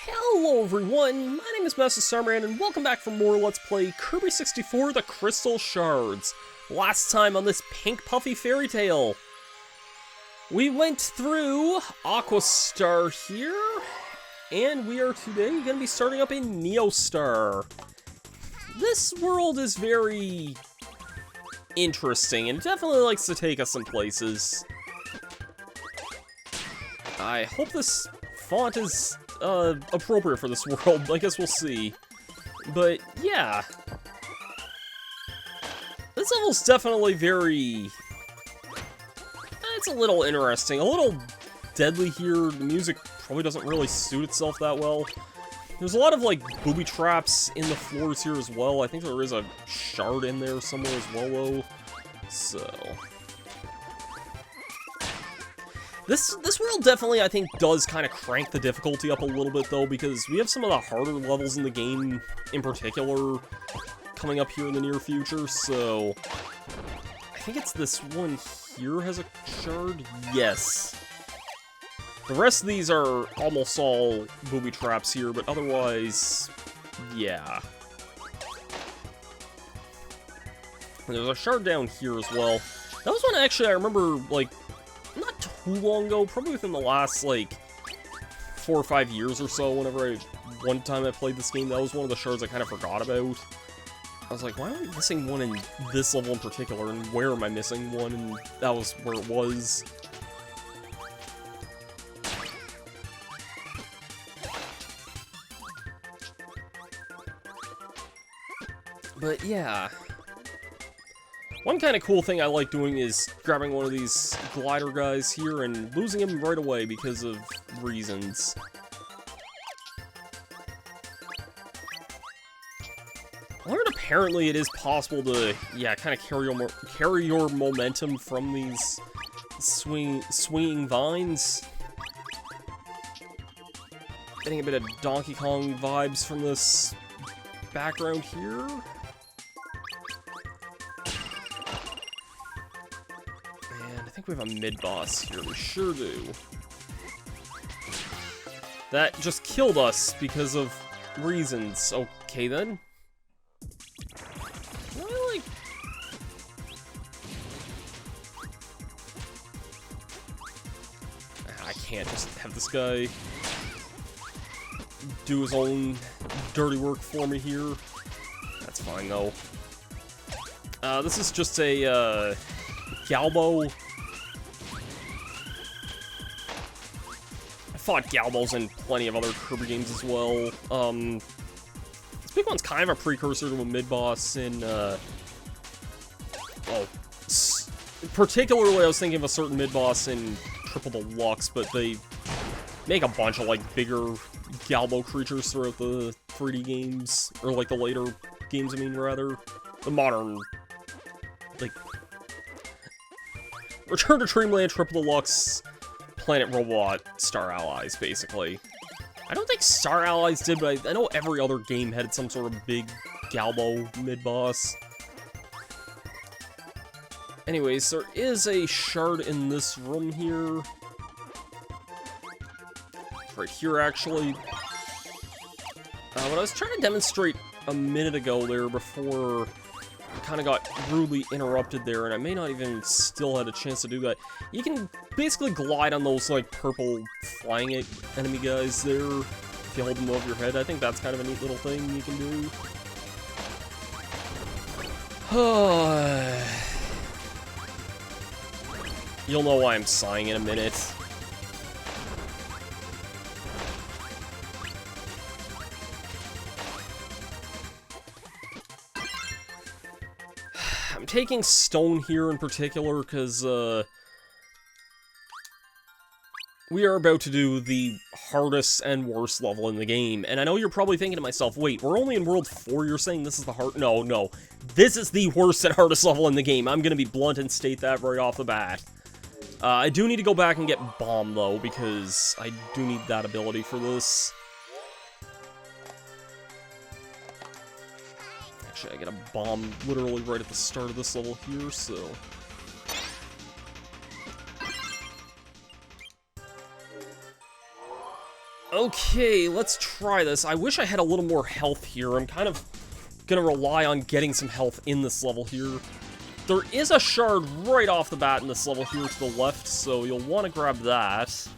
Hello everyone, my name is Masterstarman and welcome back for more Let's Play Kirby 64 The Crystal Shards. Last time on this pink puffy fairy tale, we went through Aquastar here, and we are today going to be starting up in Neostar. This world is very interesting and it definitely likes to take us some places. I hope this font is appropriate for this world. I guess we'll see. But yeah, this level's definitely very, it's a little interesting, a little deadly here. The music probably doesn't really suit itself that well. There's a lot of like booby traps in the floors here as well. I think there is a shard in there somewhere as well though. So This world definitely, I think, does kind of crank the difficulty up a little bit, though, because we have some of the harder levels in the game, in particular, coming up here in the near future, so I think it's this one here has a shard? Yes. The rest of these are almost all booby traps here, but otherwise, yeah. And there's a shard down here as well. That was one, actually, I remember, like, not too long ago, probably within the last, like, 4 or 5 years or so, one time I played this game, that was one of the shards I kind of forgot about. I was like, why am I missing one in this level in particular, and where am I missing one, and that was where it was. But yeah. One kind of cool thing I like doing is grabbing one of these glider guys here and losing him right away because of reasons. I learned apparently it is possible to, yeah, kind of carry your momentum from these swinging vines. Getting a bit of Donkey Kong vibes from this background here. I think we have a mid-boss here, we sure do. That just killed us because of reasons. Okay then. Really? I can't just have this guy do his own dirty work for me here. That's fine though. This is just a Galbo. Fought Galbos in plenty of other Kirby games as well. This big one's kind of a precursor to a mid-boss in, particularly I was thinking of a certain mid-boss in Triple Deluxe, but they make a bunch of, like, bigger Galbo creatures throughout the 3D games, or, like, the later games, I mean, rather. The modern, like, Return to Dreamland Triple Deluxe Planet Robot Star Allies, basically. I don't think Star Allies did, but I know every other game had some sort of big Galbo mid-boss. Anyways, there is a shard in this room here. Right here, actually. What I was trying to demonstrate a minute ago there before I kind of got rudely interrupted there, and I may not even still had a chance to do that. You can basically glide on those, like, purple flying enemy guys there if you hold them over your head. I think that's kind of a neat little thing you can do. You'll know why I'm sighing in a minute. I'm taking stone here in particular because, we are about to do the hardest and worst level in the game, and I know you're probably thinking to myself, wait, we're only in World 4, you're saying this is the hard— No. This is the worst and hardest level in the game. I'm gonna be blunt and state that right off the bat. I do need to go back and get Bomb, though, because I do need that ability for this. Actually, I get a bomb literally right at the start of this level here, so Okay, let's try this. I wish I had a little more health here. I'm kind of gonna rely on getting some health in this level here. There is a shard right off the bat in this level here to the left, so you'll want to grab that.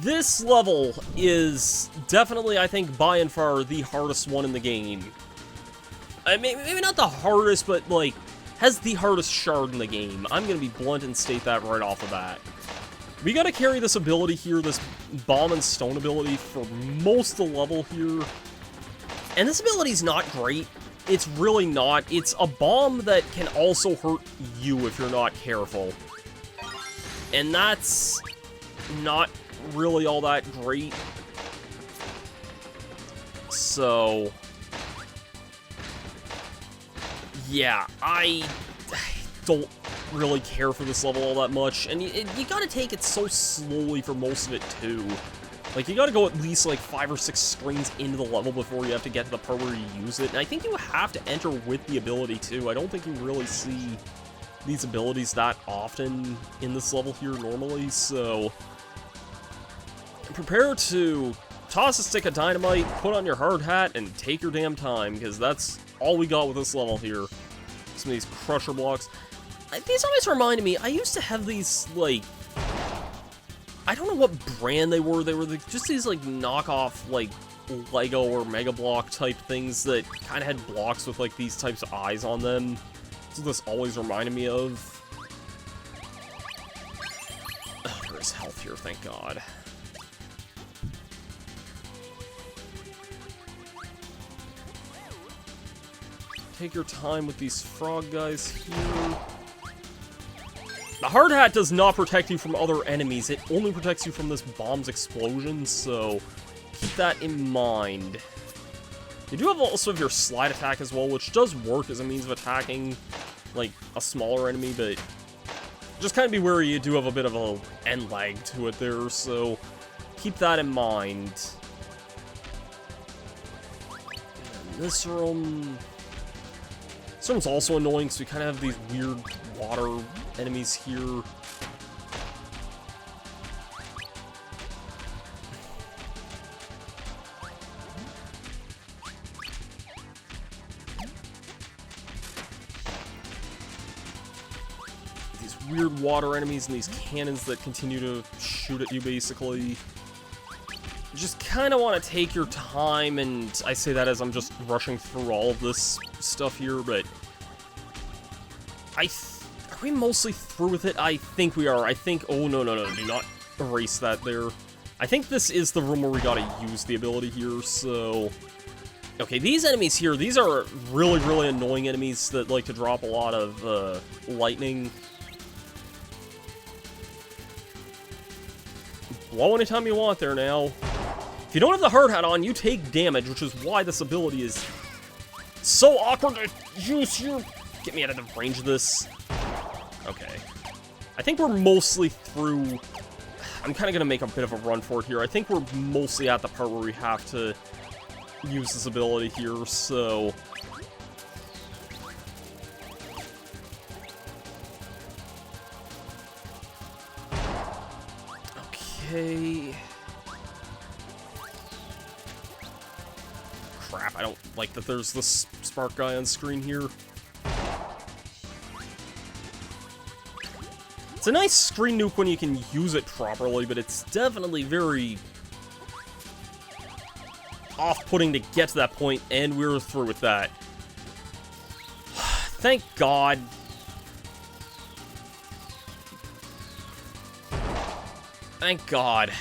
This level is definitely, I think, by and far the hardest one in the game. I mean, maybe not the hardest, but, like, has the hardest shard in the game. I'm gonna be blunt and state that right off the bat. We gotta carry this ability here, this Bomb and Stone ability, for most of the level here. And this ability's not great. It's really not. It's a bomb that can also hurt you if you're not careful. And that's not really all that great. So yeah, I don't really care for this level all that much, and you gotta take it so slowly for most of it too. Like, you gotta go at least like 5 or 6 screens into the level before you have to get to the part where you use it, and I think you have to enter with the ability too. I don't think you really see these abilities that often in this level here normally, so prepare to toss a stick of dynamite, put on your hard hat, and take your damn time, because that's all we got with this level here. Some of these crusher blocks. These always reminded me, I used to have these, like, I don't know what brand they were. They were just these, like, knockoff, like, Lego or Mega Block type things that kind of had blocks with, like, these types of eyes on them. So this always reminded me of. Oh, there is health here, thank God. Take your time with these frog guys here. The hard hat does not protect you from other enemies. It only protects you from this bomb's explosion, so keep that in mind. You do have also have your slide attack as well, which does work as a means of attacking, like, a smaller enemy, but just kind of be wary, you do have a bit of a end lag to it there, so keep that in mind. And this room's also annoying, so we kind of have these weird water enemies here. These weird water enemies and these cannons that continue to shoot at you, basically. You just kind of want to take your time, and I say that as I'm just rushing through all of this stuff here, but are we mostly through with it? I think we are. I think, oh, no, do not erase that there. I think this is the room where we gotta use the ability here, so okay, these enemies here, these are really, really annoying enemies that like to drop a lot of lightning. Blow anytime you want there now. If you don't have the hard hat on, you take damage, which is why this ability is so awkward to use here. Get me out of the range of this. Okay. I think we're mostly through. I'm kind of going to make a bit of a run for it here. I think we're mostly at the part where we have to use this ability here, so okay. Crap, I don't like that there's this spark guy on screen here. It's a nice screen nuke when you can use it properly, but it's definitely very off-putting to get to that point, and we're through with that. Thank God. Thank God.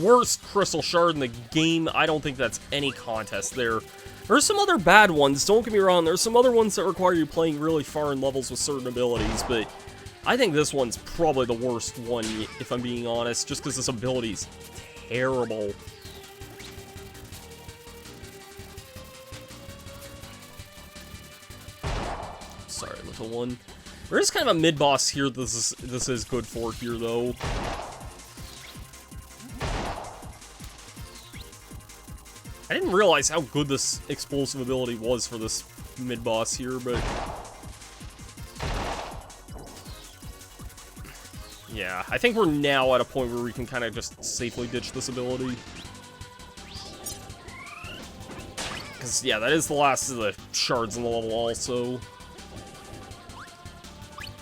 Worst Crystal Shard in the game. I don't think that's any contest there. There's some other bad ones, don't get me wrong. There's some other ones that require you playing really far in levels with certain abilities, but I think this one's probably the worst one, if I'm being honest, just because this ability's terrible. Sorry, little one. There is kind of a mid-boss here this is good for here, though. I didn't realize how good this explosive ability was for this mid-boss here, but yeah, Yeah, I think we're now at a point where we can kind of just safely ditch this ability. Because, yeah, that is the last of the shards in the level also.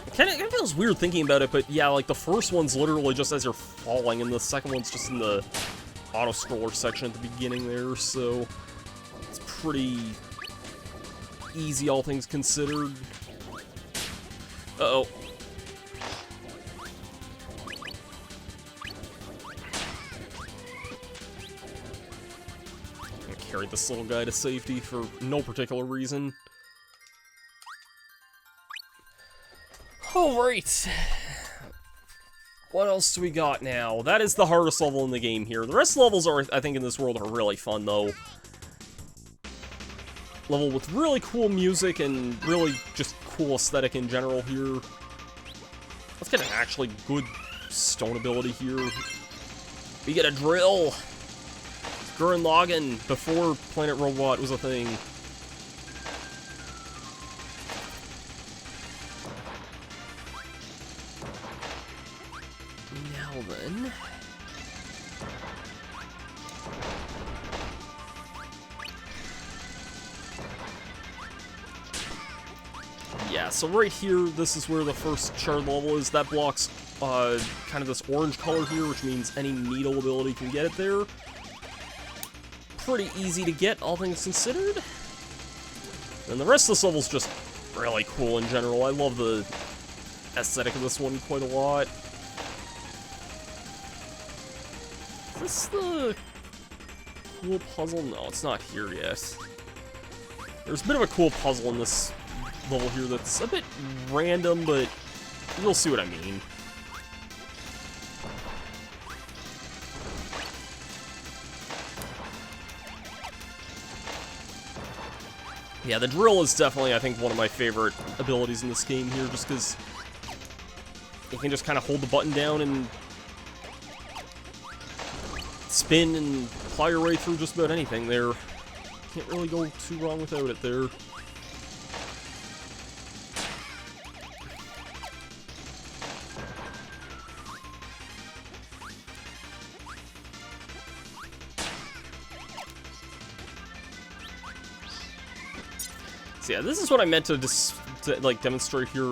It kind of feels weird thinking about it, but yeah, like the first one's literally just as you're falling, and the second one's just in the auto-scroller section at the beginning there, so it's pretty easy, all things considered. Uh-oh. I'm gonna carry this little guy to safety for no particular reason. Alright. What else do we got now? That is the hardest level in the game here. The rest of the levels are, I think, in this world are really fun, though. Level with really cool music and really just cool aesthetic in general here. Let's get an actually good stone ability here. We get a drill. Gurren Lagann before Planet Robot was a thing. Now then. Yeah, so right here, this is where the first shard level is. That blocks kind of this orange color here, which means any needle ability can get it there. Pretty easy to get, all things considered. And the rest of this level's just really cool in general. I love the aesthetic of this one quite a lot. Is this the cool puzzle? No, it's not here yet. There's a bit of a cool puzzle in this level here that's a bit random, but you'll see what I mean. Yeah, the drill is definitely, I think, one of my favorite abilities in this game here, just because you can just kind of hold the button down and spin and ply your way through just about anything there. Can't really go too wrong without it there. So yeah, this is what I meant to like demonstrate here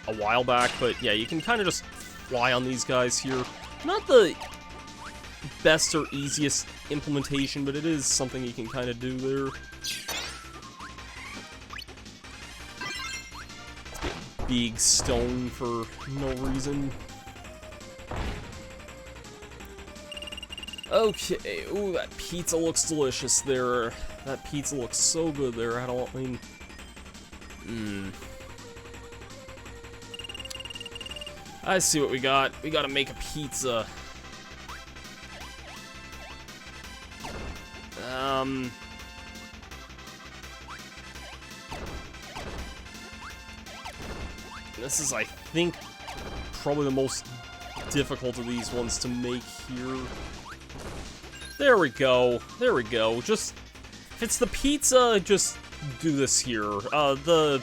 a while back, but yeah, you can kind of just fly on these guys here. Not the best or easiest implementation, but it is something you can kind of do there. Big stone for no reason. Okay, ooh, that pizza looks delicious there. That pizza looks so good there. I mean, I see what we got. We gotta make a pizza. This is, I think, probably the most difficult of these ones to make here. There we go. There we go. Just, if it's the pizza, just do this here. The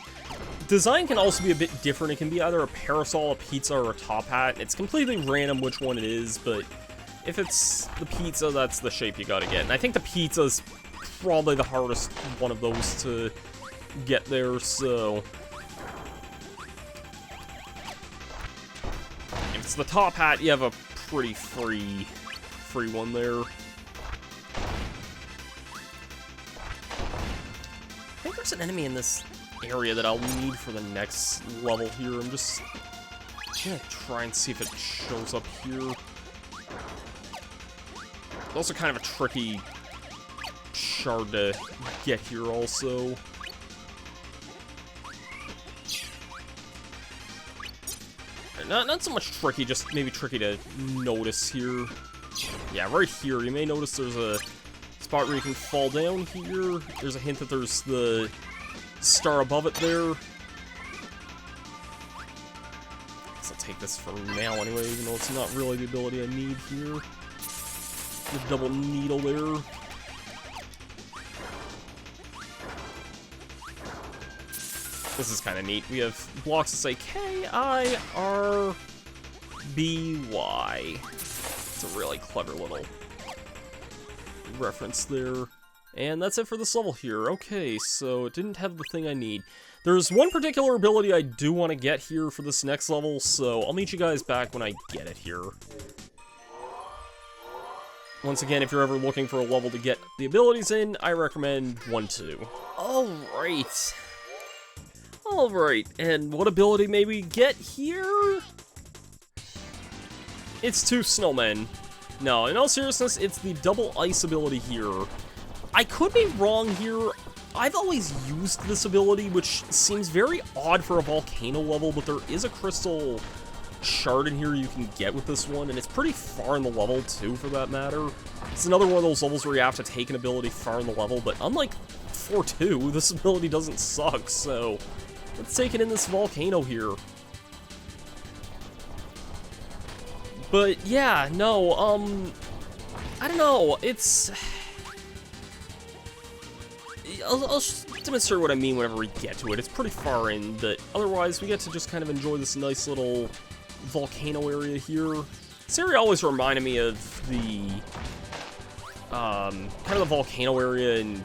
design can also be a bit different. It can be either a parasol, a pizza, or a top hat. It's completely random which one it is, but if it's the pizza, that's the shape you gotta get. And I think the pizza's probably the hardest one of those to get there, so... If it's the top hat, you have a pretty free one there. I think there's an enemy in this area that I'll need for the next level here. I'm just gonna try and see if it shows up here. It's also kind of a tricky shard to get here also. Not so much tricky, just maybe tricky to notice here. Yeah, right here, you may notice there's a spot where you can fall down here. There's a hint that there's the star above it there. Guess I'll take this for now anyway, even though it's not really the ability I need here. The double needle there. This is kind of neat. We have blocks that say K-I-R B-Y. It's a really clever little reference there. And that's it for this level here. Okay, so it didn't have the thing I need. There's one particular ability I do want to get here for this next level, so I'll meet you guys back when I get it here. Once again, if you're ever looking for a level to get the abilities in, I recommend 1-2. Alright. Alright, and what ability may we get here? It's 2 snowmen. No, in all seriousness, it's the double ice ability here. I could be wrong here. I've always used this ability, which seems very odd for a volcano level, but there is a crystal shard in here you can get with this one, and it's pretty far in the level, too, for that matter. It's another one of those levels where you have to take an ability far in the level, but unlike 4-2, this ability doesn't suck, so let's take it in this volcano here. But, yeah, no, I don't know, it's... I'll demonstrate what I mean whenever we get to it. It's pretty far in, but otherwise we get to just kind of enjoy this nice little volcano area here. This area always reminded me of the, kind of the volcano area in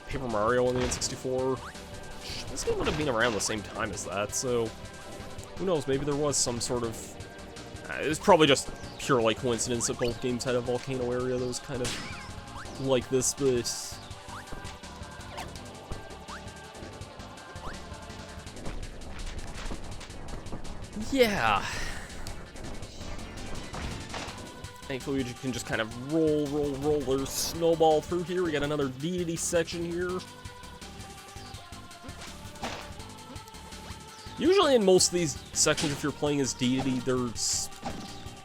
Paper Mario on the N64. This game would have been around the same time as that, so who knows, maybe there was some sort of... it was probably just pure, like, coincidence that both games had a volcano area that was kind of like this, but... yeah. Thankfully, you can just kind of roll their snowball through here. We got another deity section here. Usually in most of these sections, if you're playing as deity, there's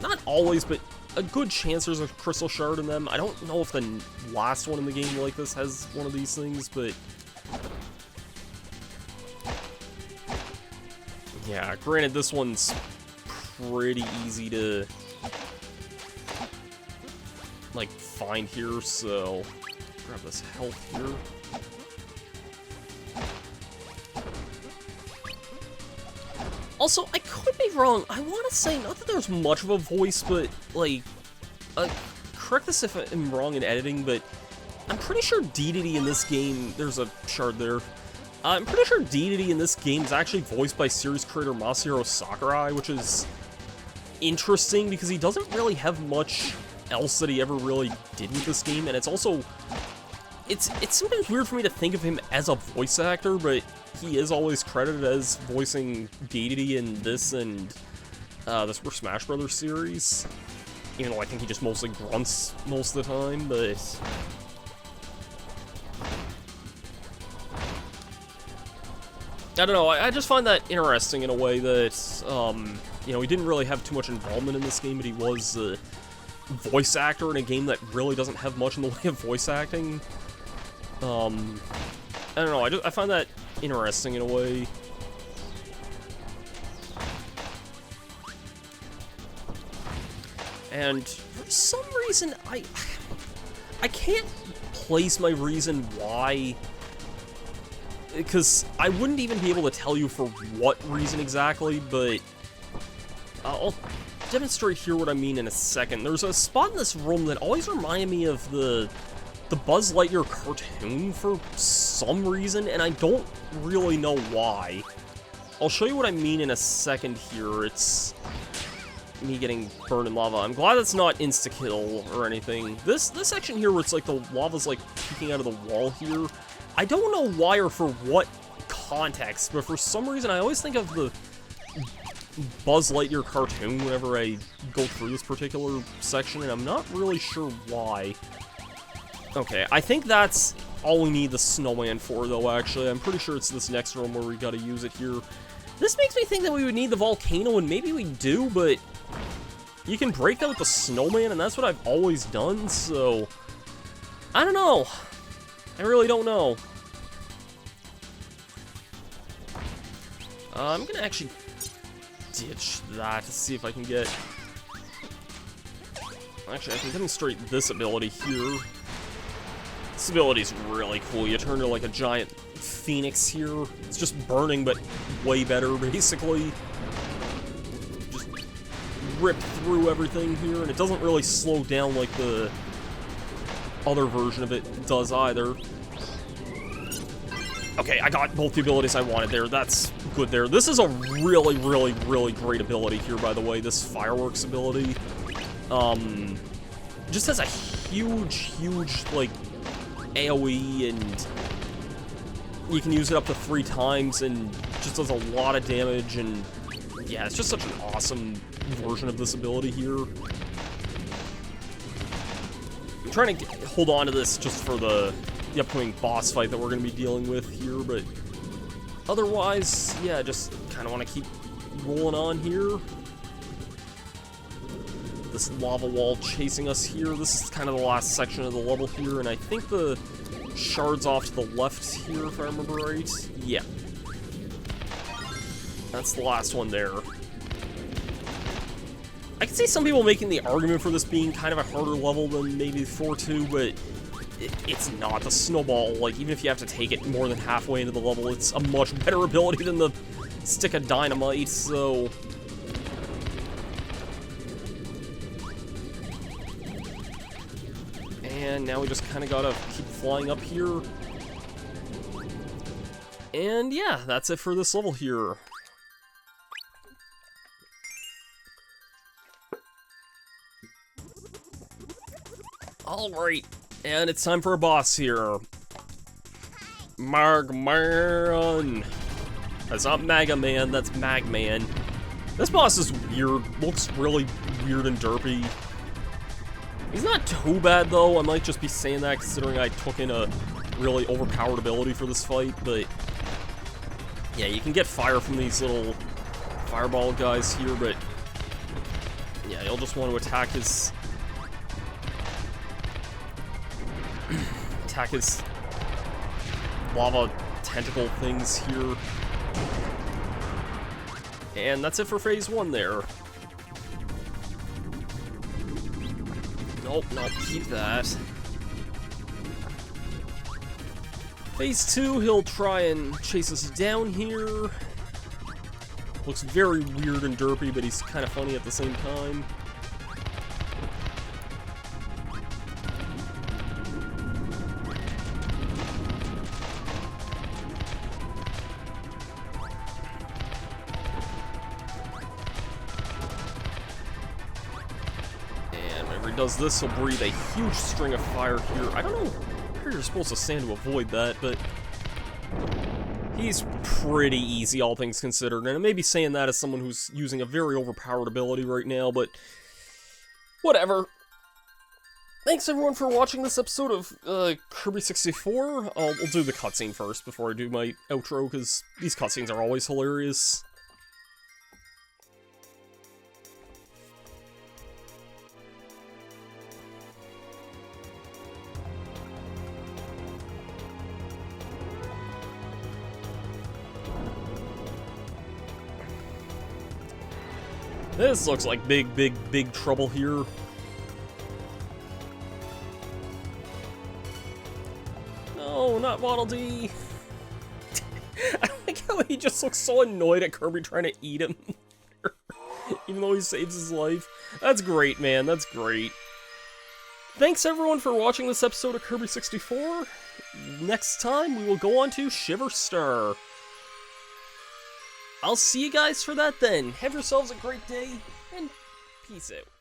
not always, but a good chance there's a crystal shard in them. I don't know if the last one in the game like this has one of these things, but... yeah, granted, this one's pretty easy to, like, find here, so grab this health here. Also, I could be wrong. I want to say, not that there's much of a voice, but, like, correct this if I'm wrong in editing, but I'm pretty sure deity in this game, there's a shard there. I'm pretty sure deity in this game is actually voiced by series creator Masahiro Sakurai, which is interesting because he doesn't really have much else that he ever really did with this game, and it's also... It's sometimes weird for me to think of him as a voice actor, but he is always credited as voicing deity in this and the Super Smash Bros. Series, even though I think he just mostly grunts most of the time, but... I don't know, I just find that interesting in a way that, you know, he didn't really have too much involvement in this game, but he was a voice actor in a game that really doesn't have much in the way of voice acting. I don't know, I find that interesting in a way. And for some reason, I can't place my reason why... because I wouldn't even be able to tell you for what reason exactly, but I'll demonstrate here what I mean in a second. There's a spot in this room that always reminded me of the Buzz Lightyear cartoon for some reason, and I don't really know why. I'll show you what I mean in a second here. It's me getting burned in lava. I'm glad it's not insta-kill or anything. This section here where it's like the lava's like peeking out of the wall here, I don't know why or for what context, but for some reason I always think of the Buzz Lightyear cartoon whenever I go through this particular section, and I'm not really sure why. Okay, I think that's all we need the snowman for, though, actually. I'm pretty sure it's this next room where we gotta use it here. This makes me think that we would need the volcano, and maybe we do, but you can break that with the snowman, and that's what I've always done, so... I don't know. I really don't know. I'm gonna actually ditch that to see if I can get... Actually, I can demonstrate this ability here. This ability's really cool. You turn into like a giant phoenix here. It's just burning, but way better, basically. Just rip through everything here, and it doesn't really slow down like the other version of it does either. Okay, I got both the abilities I wanted there. That's good there. This is a really, really, really great ability here, by the way, this fireworks ability. Just has a huge, like, AoE, and you can use it up to 3 times, and just does a lot of damage, and yeah, it's just such an awesome version of this ability here. I'm trying to hold on to this just for the upcoming boss fight that we're going to be dealing with here, but otherwise, yeah, just kind of want to keep rolling on here. This lava wall chasing us here. This is kind of the last section of the level here, and I think the shard's off to the left here, if I remember right. Yeah. That's the last one there. I can see some people making the argument for this being kind of a harder level than maybe 4-2, but it's not. The snowball, like, even if you have to take it more than halfway into the level, it's a much better ability than the stick of dynamite, so... And now we just kind of gotta keep flying up here. And yeah, that's it for this level here. Alright, and it's time for a boss here. Magman. That's not Mega Man, that's Magman. This boss is weird, looks really weird and derpy. He's not too bad though, I might just be saying that considering I took in a really overpowered ability for this fight, but yeah, you can get fire from these little fireball guys here, but yeah, you'll just want to attack his lava tentacle things here. And that's it for phase 1 there. Nope, keep that. Phase 2, he'll try and chase us down here. Looks very weird and derpy, but he's kind of funny at the same time. Does this, he'll breathe a huge string of fire here. I don't know where you're supposed to stand to avoid that, but he's pretty easy, all things considered. And I may be saying that as someone who's using a very overpowered ability right now, but whatever. Thanks everyone for watching this episode of Kirby 64. I'll do the cutscene first before I do my outro, because these cutscenes are always hilarious. This looks like big trouble here. No, not Waddle Dee. I like how he just looks so annoyed at Kirby trying to eat him. Even though he saves his life. That's great, man. That's great. Thanks everyone for watching this episode of Kirby 64. Next time, we will go on to Shiver Star. I'll see you guys for that then. Have yourselves a great day, and peace out.